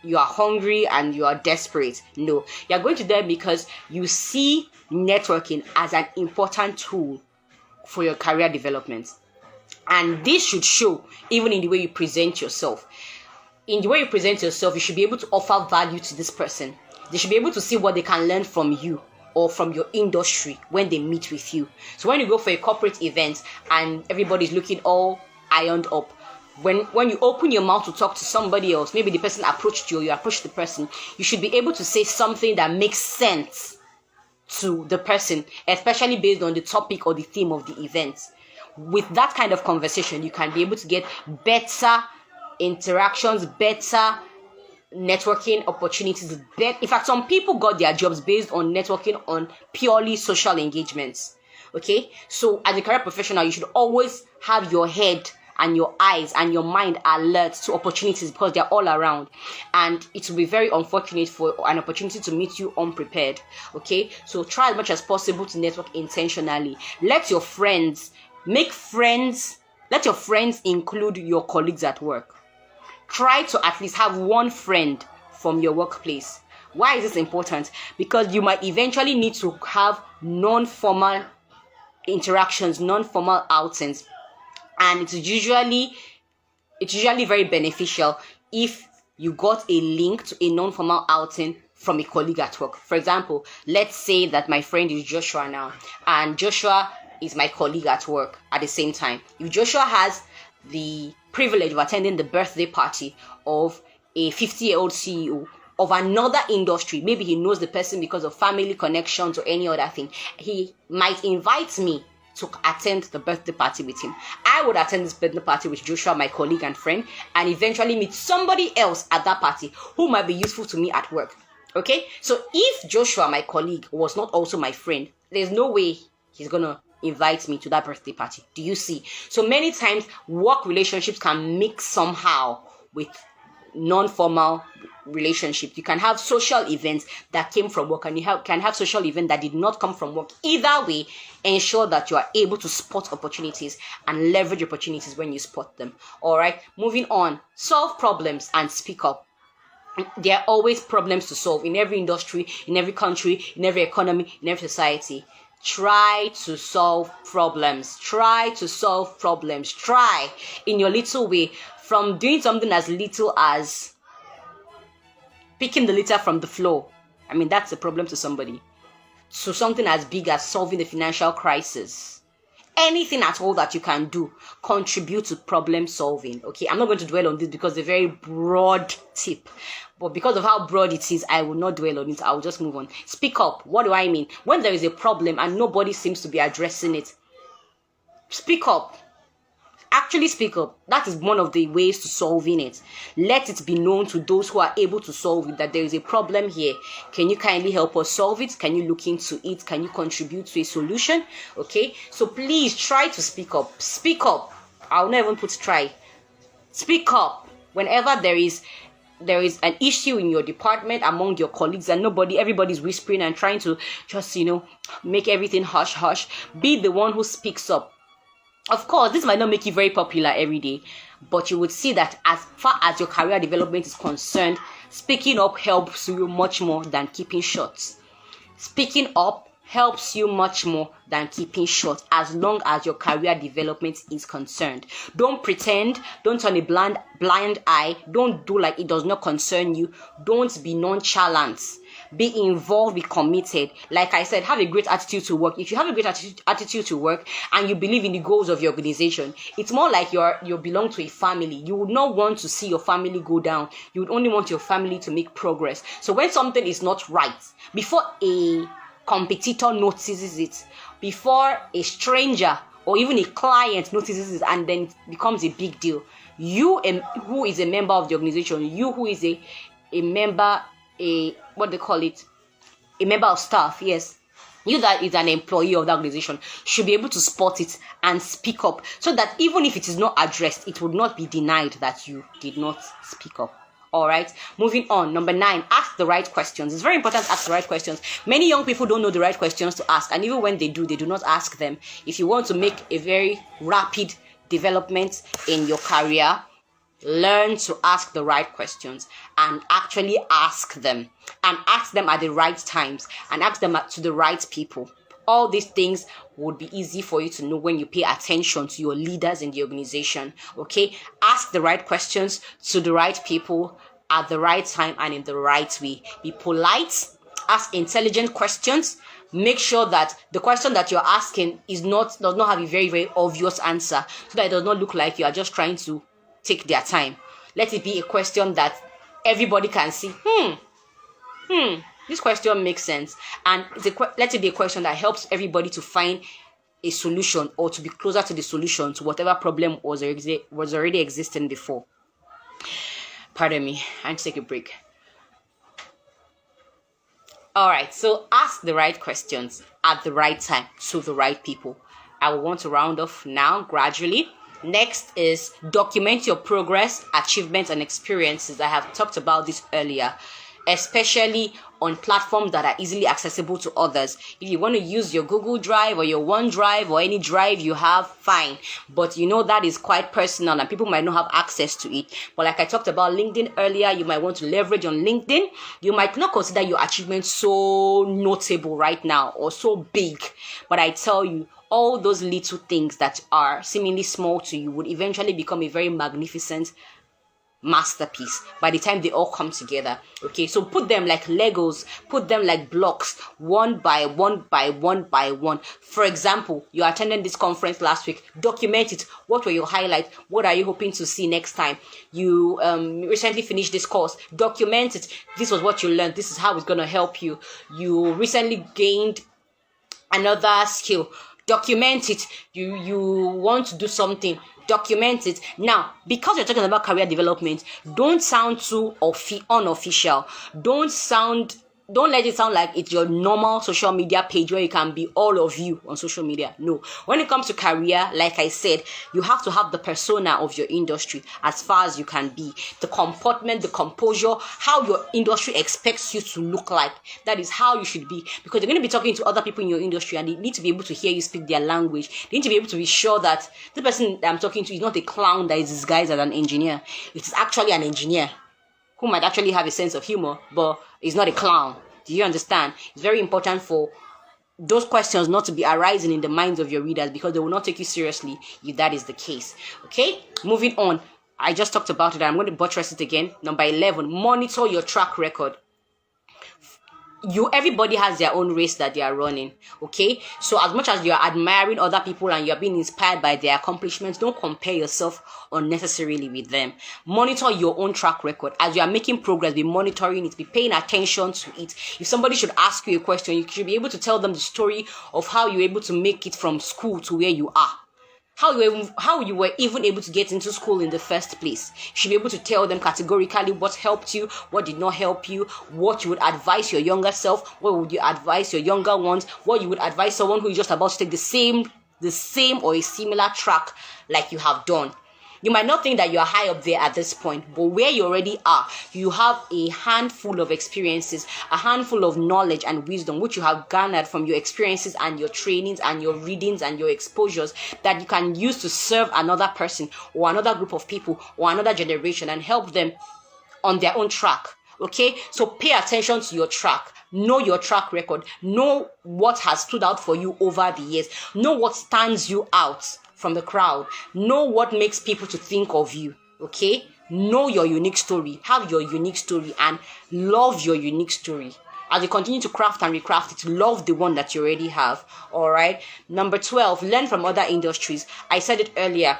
hungry and you are desperate. No, you're going to them because you see networking as an important tool for your career development. And this should show even in the way you present yourself. In the way you present yourself, you should be able to offer value to this person. They should be able to see what they can learn from you or from your industry when they meet with you. So when you go for a corporate event and everybody's looking all ironed up, when you open your mouth to talk to somebody else, maybe the person approached you or you approached the person, you should be able to say something that makes sense to the person, especially based on the topic or the theme of the event. With that kind of conversation, you can be able to get better interactions, better networking opportunities. In fact, some people got their jobs based on networking on purely social engagements. Okay, so as a career professional, you should always have your head and your eyes and your mind alert to opportunities because they're all around, and it will be very unfortunate for an opportunity to meet you unprepared. Okay, so try as much as possible to network intentionally. Let your friends include your colleagues at work. Try to at least have one friend from your workplace. Why is this important? Because you might eventually need to have non-formal interactions, non-formal outings, and it's usually very beneficial if you got a link to a non-formal outing from a colleague at work. For example, let's say that my friend is Joshua now, and Joshua is my colleague at work at the same time. If Joshua has the privilege of attending the birthday party of a 50-year-old CEO of another industry, maybe he knows the person because of family connections or any other thing, he might invite me to attend the birthday party with him. I would attend this birthday party with Joshua, my colleague and friend, and eventually meet somebody else at that party who might be useful to me at work. Okay, so if Joshua, my colleague, was not also my friend, there's no way he's gonna invite me to that birthday party. Do you see? So many times work relationships can mix somehow with non-formal relationships. You can have social events that came from work, and you can have social events that did not come from work. Either way, ensure that you are able to spot opportunities and leverage opportunities when you spot them. All right, moving on. Solve problems and speak up. There are always problems to solve in every industry, in every country, in every economy, in every society. Try to solve problems. Try to solve problems. Try in your little way, from doing something as little as picking the litter from the floor I mean, that's a problem to somebody. So something as big as solving a financial crisis. Anything at all that you can do, contribute to problem solving. Okay, I'm not going to dwell on this because it's a very broad tip. But because of how broad it is, I will not dwell on it. I will just move on. Speak up. What do I mean? When there is a problem and nobody seems to be addressing it, speak up. Actually speak up. That is one of the ways to solving it. Let it be known to those who are able to solve it that there is a problem here. Can you kindly help us solve it? Can you look into it? Can you contribute to a solution? Okay, so please try to speak up. Speak up. I'll not even put try. Speak up whenever there is an issue in your department among your colleagues and everybody's whispering and trying to just make everything hush hush. Be the one who speaks up. Of course, this might not make you very popular every day, but you would see that as far as your career development is concerned, speaking up helps you much more than keeping short. Speaking up helps you much more than keeping short as long as your career development is concerned. Don't pretend, don't turn a blind eye, don't do like it does not concern you, don't be nonchalant. Be involved, be committed. Like I said, have a great attitude to work. If you have a great attitude to work and you believe in the goals of your organization, it's more like you belong to a family. You would not want to see your family go down. You would only want your family to make progress. So when something is not right, before a competitor notices it, before a stranger or even a client notices it, and then it becomes a big deal, you who is a member of the organization, you who is a member, a member of staff, yes, you that is an employee of the organization should be able to spot it and speak up, so that even if it is not addressed, it would not be denied that you did not speak up. All right, moving on. Number 9, ask the right questions. It's very important to ask the right questions. Many young people don't know the right questions to ask, and even when they do, they do not ask them. If you want to make a very rapid development in your career, learn to ask the right questions and actually ask them, and ask them at the right times, and ask them to the right people. All these things would be easy for you to know when you pay attention to your leaders in the organization. Okay, ask the right questions to the right people at the right time and in the right way. Be polite, ask intelligent questions. Make sure that the question that you're asking does not have a very, very obvious answer, so that it does not look like you are just trying to take their time. Let it be a question that everybody can see. This question makes sense, and let it be a question that helps everybody to find a solution, or to be closer to the solution to whatever problem was already existing before. Pardon me, I need to take a break. All right, so ask the right questions at the right time to the right people. I will want to round off now gradually. Next is document your progress, achievements, and experiences. I have talked about this earlier, especially on platforms that are easily accessible to others. If you want to use your Google Drive or your OneDrive or any drive you have, fine. But that is quite personal and people might not have access to it. But like I talked about LinkedIn earlier, you might want to leverage on LinkedIn. You might not consider your achievement so notable right now or so big. But I tell you, all those little things that are seemingly small to you would eventually become a very magnificent masterpiece by the time they all come together. Okay, so put them like Legos, put them like blocks, one by one by one by one. For example, you attended this conference last week. Document it. What were your highlights? What are you hoping to see next time? You recently finished this course. Document it. This was what you learned. This is how it's going to help you. You recently gained another skill. Document it. You want to do something. Document it. Now, because you're talking about career development, don't sound too unofficial. Don't let it sound like it's your normal social media page where you can be all of you on social media. No. When it comes to career, like I said, you have to have the persona of your industry as far as you can be. The comportment, the composure, how your industry expects you to look like. That is how you should be. Because you're going to be talking to other people in your industry and they need to be able to hear you speak their language. They need to be able to be sure that the person that I'm talking to is not a clown that is disguised as an engineer. It is actually an engineer who might actually have a sense of humor, but is not a clown. Do you understand? It's very important for those questions not to be arising in the minds of your readers, because they will not take you seriously if that is the case. Okay, moving on. I just talked about it. I'm going to buttress it again. Number 11, monitor your track record. everybody has their own race that they are running. Okay, so as much as you're admiring other people and you're being inspired by their accomplishments, don't compare yourself unnecessarily with them. Monitor your own track record. As you are making progress, be monitoring it, be paying attention to it. If somebody should ask you a question, you should be able to tell them the story of how you're able to make it from school to where you are. How you were even able to get into school in the first place. You should be able to tell them categorically what helped you, what did not help you, what you would advise your younger self, what would you advise your younger ones, what you would advise someone who is just about to take the same or a similar track like you have done. You might not think that you are high up there at this point, but where you already are, you have a handful of experiences, a handful of knowledge and wisdom which you have garnered from your experiences and your trainings and your readings and your exposures that you can use to serve another person or another group of people or another generation and help them on their own track. Okay, so pay attention to your track. Know your track record. Know what has stood out for you over the years. Know what stands you out from the crowd. Know what makes people to think of you. Okay, know your unique story. Have your unique story and love your unique story. As you continue to craft and recraft it, love the one that you already have. All right. Number 12, learn from other industries. I said it earlier.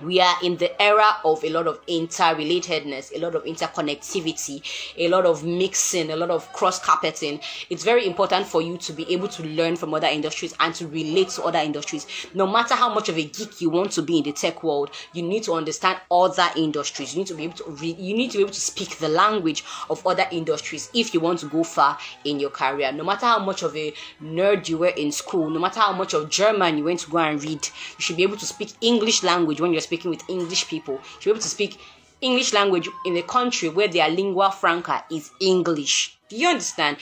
We are in the era of a lot of interrelatedness, a lot of interconnectivity, a lot of mixing, a lot of cross-carpeting. It's very important for you to be able to learn from other industries and to relate to other industries. No matter how much of a geek you want to be in the tech world, you need to understand other industries. You need to be able to you need to be able to speak the language of other industries if you want to go far in your career. No matter how much of a nerd you were in school, no matter how much of German you went to go and read, you should be able to speak English language when you're speaking with English people. You should be able to speak English language in a country where their lingua franca is English. Do you understand?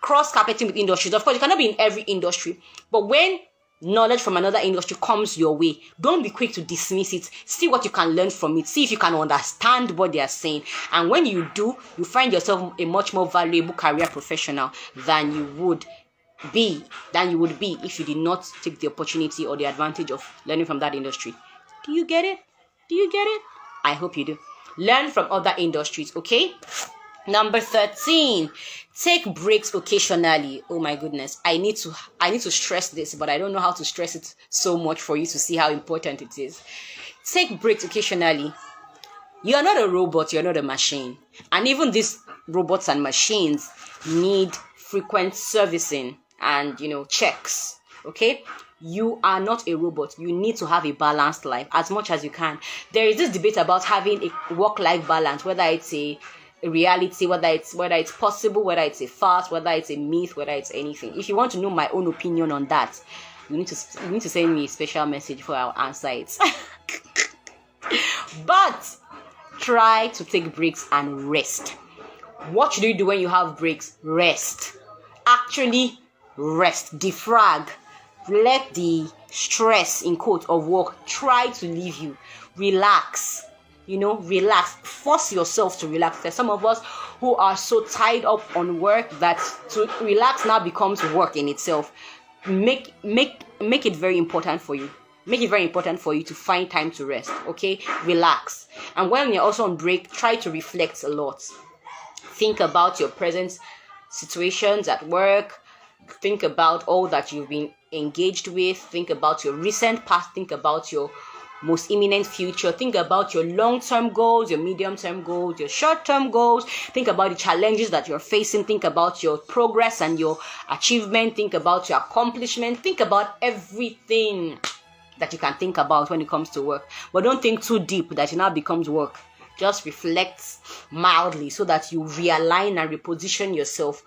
Cross-carpeting with industries. Of course, you cannot be in every industry, but when knowledge from another industry comes your way, don't be quick to dismiss it. See what you can learn from it. See if you can understand what they are saying. And when you do, you find yourself a much more valuable career professional than you would be if you did not take the opportunity or the advantage of learning from that industry. Do you get it? I hope you do. Learn from other industries, okay? Number 13, take breaks occasionally. Oh my goodness. I need to stress this, but I don't know how to stress it so much for you to see how important it is. Take breaks occasionally. You are not a robot, you're not a machine. And even these robots and machines need frequent servicing and, checks, okay? You are not a robot. You need to have a balanced life as much as you can. There is this debate about having a work-life balance, whether it's a reality, whether it's possible, whether it's a farce, whether it's a myth, whether it's anything. If you want to know my own opinion on that, you need to send me a special message before I'll answer it. But try to take breaks and rest. What should you do when you have breaks? Rest. Actually rest. Defrag. Let the stress, in quotes, of work try to leave you. Relax. Relax. Force yourself to relax. There's some of us who are so tied up on work that to relax now becomes work in itself. Make it very important for you. Make it very important for you to find time to rest. Okay? Relax. And when you're also on break, try to reflect a lot. Think about your present situations at work. Think about all that you've been engaged with. Think about your recent past. Think about your most imminent future. Think about your long-term goals, your medium-term goals, your short-term goals. Think about the challenges that you're facing. Think about your progress and your achievement. Think about your accomplishment. Think about everything that you can think about when it comes to work. But don't think too deep that it now becomes work. Just reflect mildly so that you realign and reposition yourself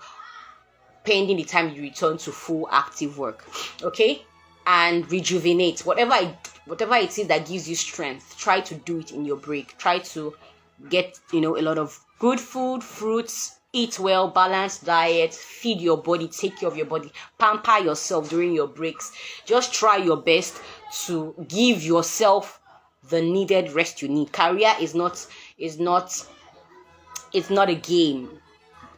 pending the time you return to full active work. Okay? And rejuvenate. Whatever it is that gives you strength, try to do it in your break. Try to get, a lot of good food, fruits, eat well, balanced diet, feed your body, take care of your body, pamper yourself during your breaks. Just try your best to give yourself the needed rest you need. Career is not a game.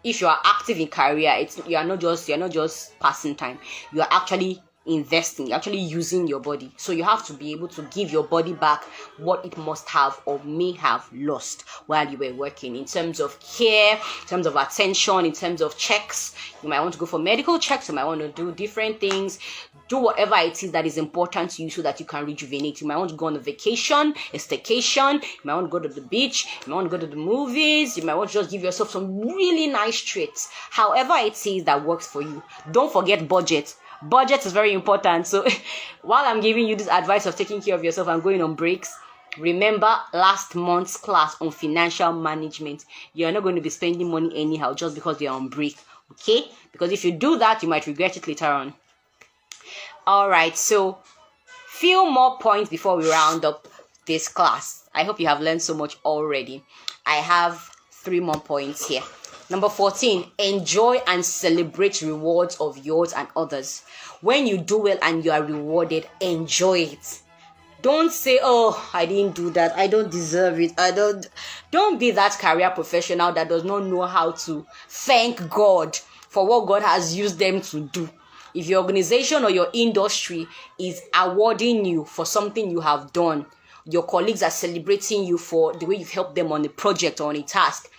If you are active in career, you're not just passing time. You are actually investing, you're actually using your body. So you have to be able to give your body back what it must have or may have lost while you were working, in terms of care, in terms of attention, in terms of checks. You might want to go for medical checks, you might want to do different things. Do whatever it is that is important to you so that you can rejuvenate. You might want to go on a vacation, a staycation. You might want to go to the beach. You might want to go to the movies. You might want to just give yourself some really nice treats. However it is that works for you. Don't forget budget. Budget is very important. So while I'm giving you this advice of taking care of yourself and going on breaks, remember last month's class on financial management. You're not going to be spending money anyhow just because you're on break. Okay? Because if you do that, you might regret it later on. Alright, so few more points before we round up this class. I hope you have learned so much already. I have 3 more points here. Number 14, enjoy and celebrate rewards of yours and others. When you do well and you are rewarded, enjoy it. Don't say, oh, I didn't do that, I don't deserve it, Don't be that career professional that does not know how to thank God for what God has used them to do. If your organization or your industry is awarding you for something you have done, your colleagues are celebrating you for the way you've helped them on a project or on a task,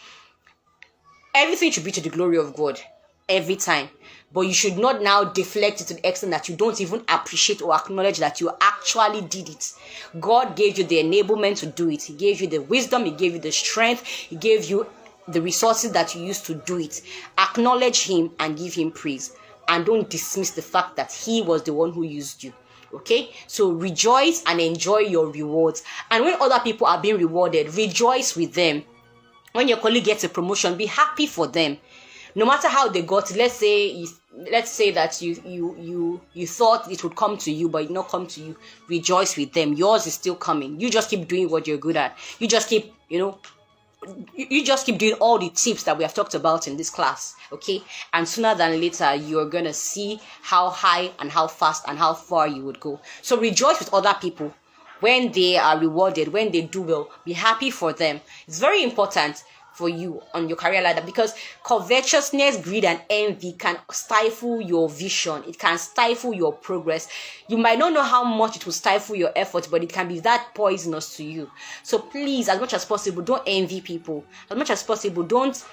everything should be to the glory of God every time. But you should not now deflect it to the extent that you don't even appreciate or acknowledge that you actually did it. God gave you the enablement to do it. He gave you the wisdom. He gave you the strength. He gave you the resources that you used to do it. Acknowledge Him and give Him praise. And don't dismiss the fact that He was the one who used you. Okay? So rejoice and enjoy your rewards. And when other people are being rewarded, rejoice with them. When your colleague gets a promotion, be happy for them. No matter how they got it. Let's say that you thought it would come to you, but it did not come to you. Rejoice with them. Yours is still coming. You just keep doing what you're good at. You just keep, you just keep doing all the tips that we have talked about in this class, okay? And sooner than later, you're going to see how high and how fast and how far you would go. So rejoice with other people when they are rewarded, when they do well. Be happy for them. It's very important for you on your career ladder, because covetousness, greed, and envy can stifle your vision. It can stifle your progress. You might not know how much it will stifle your effort, but it can be that poisonous to you. So please, as much as possible, don't envy people. As much as possible, don't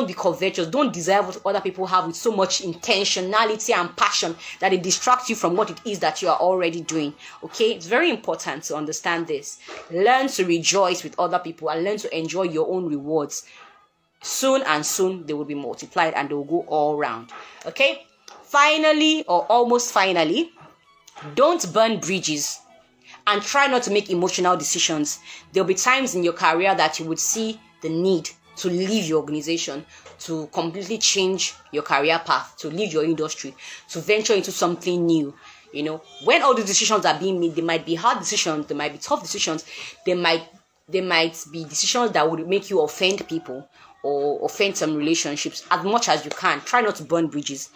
be covetous. Don't desire what other people have with so much intentionality and passion that it distracts you from what it is that you are already doing. Okay, it's very important to understand this. Learn to rejoice with other people and learn to enjoy your own rewards. Soon they will be multiplied and they will go all round. Okay, finally, or almost finally, don't burn bridges and try not to make emotional decisions. There'll be times in your career that you would see the need to leave your organization, to completely change your career path, to leave your industry, to venture into something new. When all the decisions are being made, they might be hard decisions, they might be tough decisions, they might be decisions that would make you offend people or offend some relationships. As much as you can, try not to burn bridges.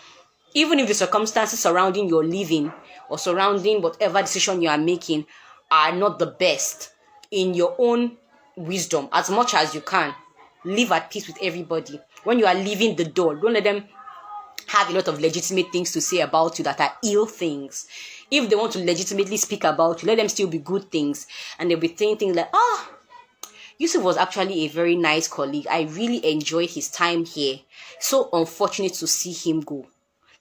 Even if the circumstances surrounding your living or surrounding whatever decision you are making are not the best, in your own wisdom, as much as you can, live at peace with everybody. When you are leaving the door, don't let them have a lot of legitimate things to say about you that are ill things. If they want to legitimately speak about you, let them still be good things. And they'll be saying things like, Yusuf was actually a very nice colleague. I really enjoyed his time here. So unfortunate to see him go.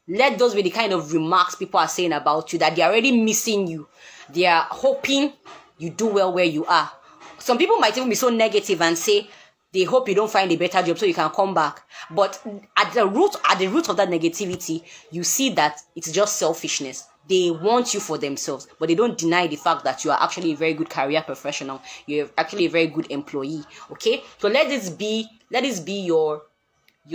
Let those be the kind of remarks people are saying about you, that they're already missing you. They are hoping you do well where you are. Some people might even be so negative and say, they hope you don't find a better job so you can come back. But at the root of that negativity, you see that it's just selfishness. They want you for themselves, but they don't deny the fact that you are actually a very good career professional. You're actually a very good employee. Okay? So let this be your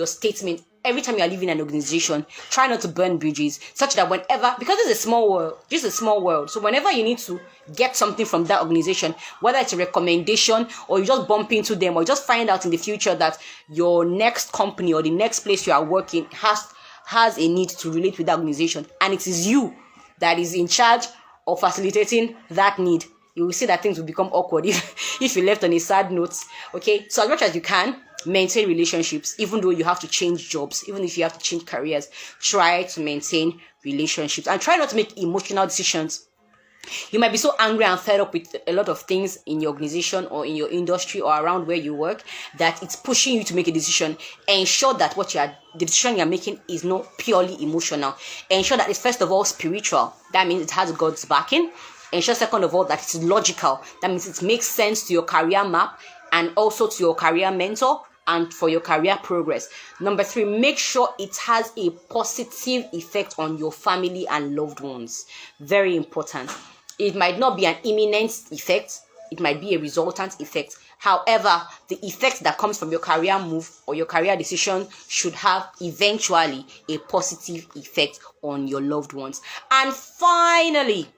statement. Every time you are leaving an organization, try not to burn bridges, such that whenever, because it's a small world, so whenever you need to get something from that organization, whether it's a recommendation or you just bump into them, or you just find out in the future that your next company or the next place you are working has a need to relate with that organization, and it is you that is in charge of facilitating that need, you will see that things will become awkward if you left on a sad note. Okay, so as much as you can, maintain relationships. Even though you have to change jobs, even if you have to change careers, try to maintain relationships and try not to make emotional decisions. You might be so angry and fed up with a lot of things in your organization or in your industry or around where you work that it's pushing you to make a decision. Ensure that the decision you're making is not purely emotional. Ensure that it's first of all spiritual. That means it has God's backing. Ensure second of all that it's logical. That means it makes sense to your career map and also to your career mentor and for your career progress. Number 3, make sure it has a positive effect on your family and loved ones. Very important. It might not be an imminent effect. It might be a resultant effect. However, the effect that comes from your career move or your career decision should have eventually a positive effect on your loved ones. And finally,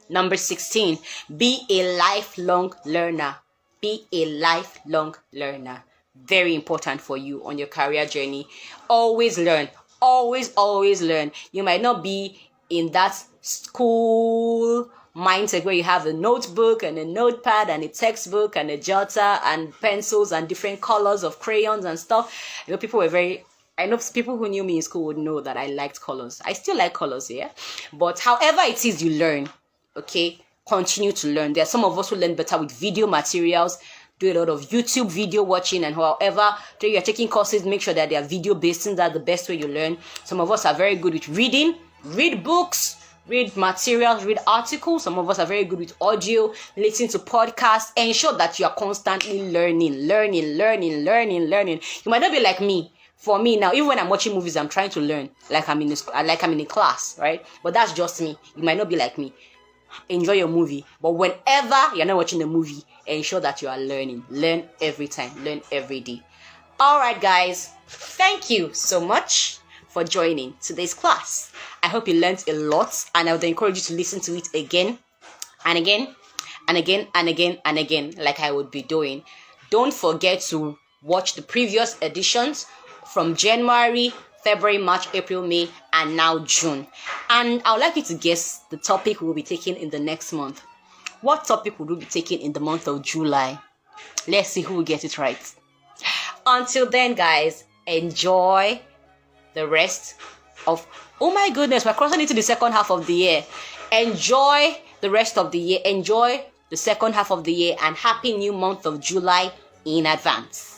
number 16, be a lifelong learner. Be a lifelong learner. Very important for you on your career journey. Always learn. Always learn. You might not be in that school mindset where you have a notebook and a notepad and a textbook and a jotter and pencils and different colors of crayons and stuff. I know people who knew me in school would know that I liked colors. I still like colors, yeah. But however it is you learn, okay, continue to learn. There are some of us who learn better with video materials. Do a lot of YouTube video watching, and however you're taking courses, make sure that they are video based, since that's the best way you learn. Some of us are very good with reading. Read books, read materials, read articles. Some of us are very good with audio, listen to podcasts. Ensure that you are constantly learning. You might not be like me. For me now, even when I'm watching movies, I'm trying to learn like I'm in a class, right? But that's just me. You might not be like me. Enjoy your movie, but whenever you're not watching the movie, ensure that you are learning. Learn every time, learn every day. All right, guys, thank you so much for joining today's class. I hope you learned a lot, and I would encourage you to listen to it again and again and again and again and again, like I would be doing. Don't forget to watch the previous editions from January, February, March, April, May, and now June. And I would like you to guess the topic we'll be taking in the next month. What topic would we be taking in the month of July? Let's see who will get it right. Until then, guys, enjoy the rest of... Oh my goodness, we're crossing into the second half of the year. Enjoy the rest of the year. Enjoy the second half of the year, and happy new month of July in advance.